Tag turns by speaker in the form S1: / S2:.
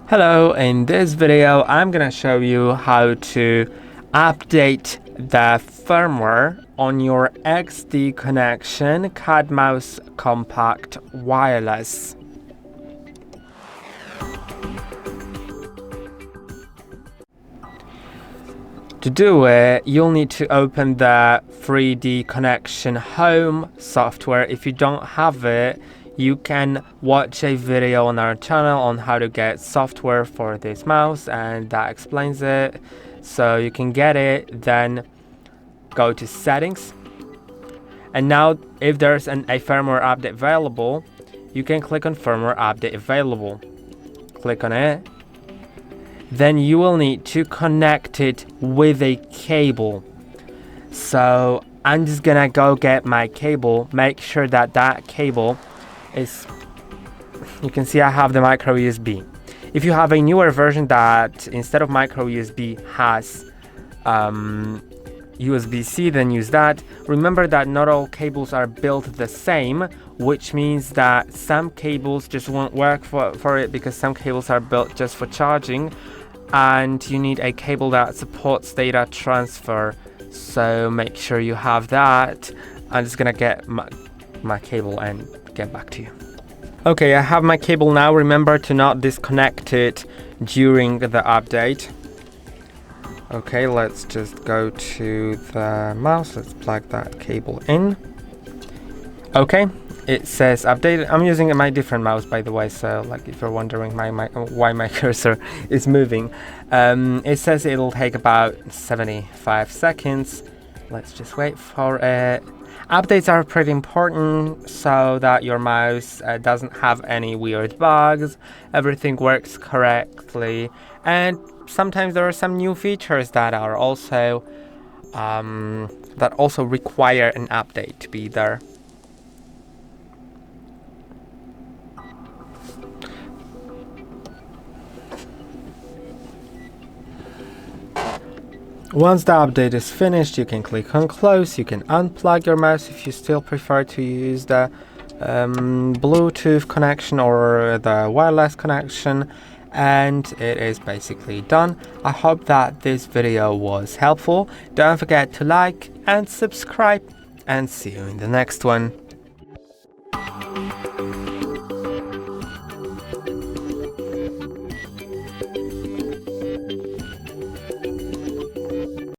S1: Hello, in this video I'm gonna show you how to update the firmware on your 3Dconnexion CadMouse Compact wireless. To do it, you'll need to open the 3Dconnexion Home software. If you don't have it, you can watch a video on our channel on how to get software for this mouse, and that explains it. So you can get it, then go to settings, and now if there's a firmware update available, you can click on firmware update available. Click on it. Then you will need to connect it with a cable. So I'm just gonna go get my cable. Make sure that that cable is, you can see I have the micro USB. If you have a newer version that instead of micro USB has USB-C, then use that. Remember that not all cables are built the same, which means that some cables just won't work for it, because some cables are built just for charging, and you need a cable that supports data transfer. So make sure you have that. I'm just gonna get my cable and get back to you. Okay, I have my cable now. Remember to not disconnect it during the update. Okay, let's just go to the mouse. Let's plug that cable in. Okay, it says updated. I'm using my different mouse, by the way, so like if you're wondering why my cursor is moving. It says it'll take about 75 seconds. Let's just wait for it. Updates are pretty important so that your mouse doesn't have any weird bugs, everything works correctly, and sometimes there are some new features that are also require an update to be there. Once the update is finished, you can click on close. You can unplug your mouse if you still prefer to use the Bluetooth connection or the wireless connection, and it is basically done. I hope that this video was helpful. Don't forget to like and subscribe, and see you in the next one.